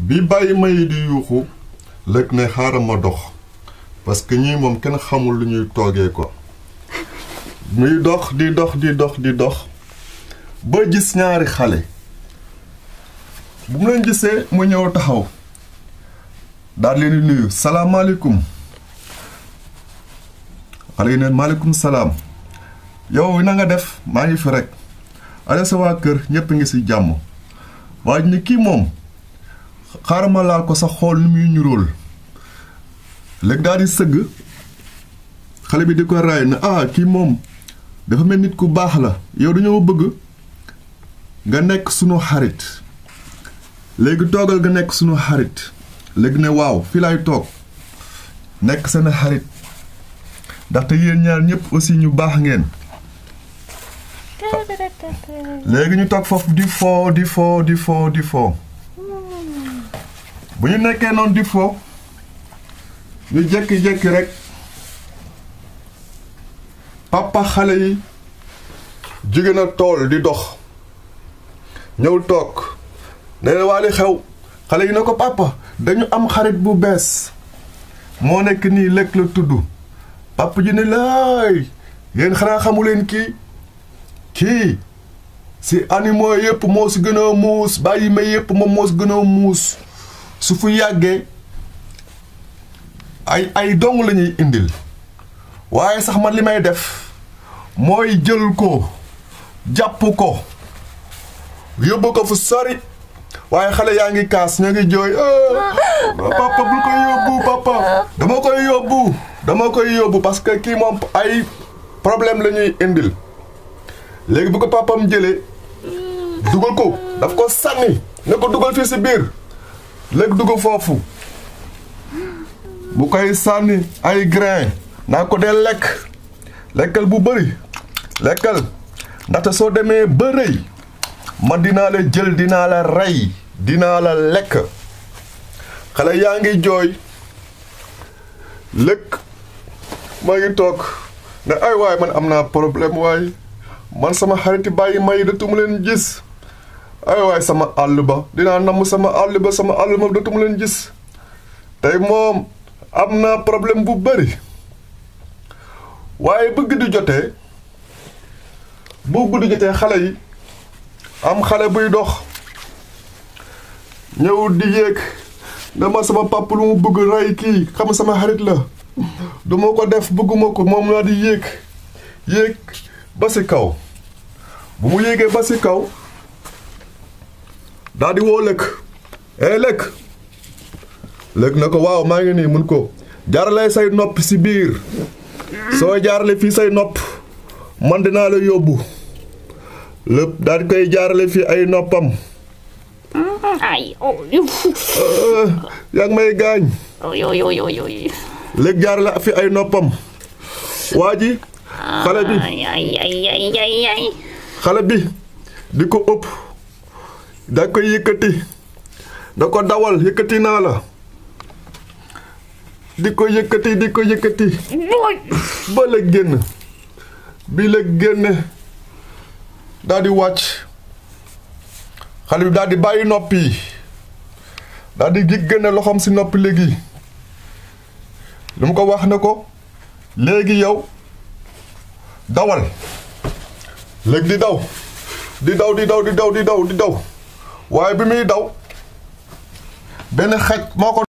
bi bàyyi may di yuuxu lëg ne xaaral ma dox parce que ñii moom kenn xamul lu ñuy toogee ko muy dox di dox ba gis ñaari xale bu mu leen gisee mu ñëw taxaw daal leen di nuyu salaamaaleykum xale yi ne maaleykum salaam yow na nga def maa ngi fi rek ale sa waa kër ñépp ngi ci jàmm waaye ni kii moom xaaral ma laal ko sa xool ni muy ñuróol léegi daal di sëgg xale bi di ko raay ne kii moom dafa mel nit ku baax la yow dañoo bëgg nga nekk sunu xarit léegi toogal nga nekk sunu xarit léegi ne waaw fii laay toog nekk seen xarit ndaxte yéen ñaar ñëpp aussi ñu baax ngeen léegi ñu toog foofu di foo bu ñu nekkee noonu di foo ñu jékki-jékki rek papa xale yi jóge na tool di dox ñëw toog nee na waa li xew xale yi ne ko papa dañu am xarit bu bees moo nekk nii lekk la tudd papa ji ne laay yéen xanaa xamuleen kii si animaux yëpp moo si gën a muus bàyyi may yëpp moom moo si gën a muus su fu yàggee ay dong la ñuy indil waaye sax man li may def mooy jël ko jàpp ko yóbbu ko fu sori waaye xale yaa ngi kaas ña ngi jooy papa bu koy yóbbu papa dama koy yóbbu parce que kii moom ay problème la ñuy indil léegi bu ko papam jëlee dugal ko daf ko sànni ne ko dugal fii si biir léegi dugal foofu bu koy sànni ay grain naa ko dee lekkal bu bëri lekkal ndaxte soo demee ba rëy man dinaa la jël dinaa la rey dinaa la lekk xale yaa ngi jooy lëkk maa ngi toog ne ay waay man am naa problème waay man sama xariti bàyyi may dootuma leen gis ay waay sama àll ba dinaa namm sama àll ba dootuma leen gis tey moom am naa problème bu bëri waaye bu guddi jotee xale yi am xale buy dox ñëw di yéeg dama sama papa lu mu bëgg rey kii xam sama xarit la duma ko def bëgguma ko moom laa di yéeg ba si kaw bu mu yéegee ba si kaw daal di woo lëkk lëkk na ko waaw maa ngi nii mun ko jaarale say nopp si biir soo jaarale fii say nopp man dinaa la yóbbu lépp daal di koy jaarale fii ay noppam yaa ngi may gaañ léegi jaarale fi ay noppam waa ji xale bi di ko ëpp da koy yëkkati da ko dawal yëkkati naa la di ko yëkkati ba la génn bi la génne daal di wàcc xale bi daal di bàyyi noppi daal di génne loxoom si noppi léegi lu mu ko wax ne ko léegi yow dawal léegi di daw waaye bi muy daw benn xaj moo ko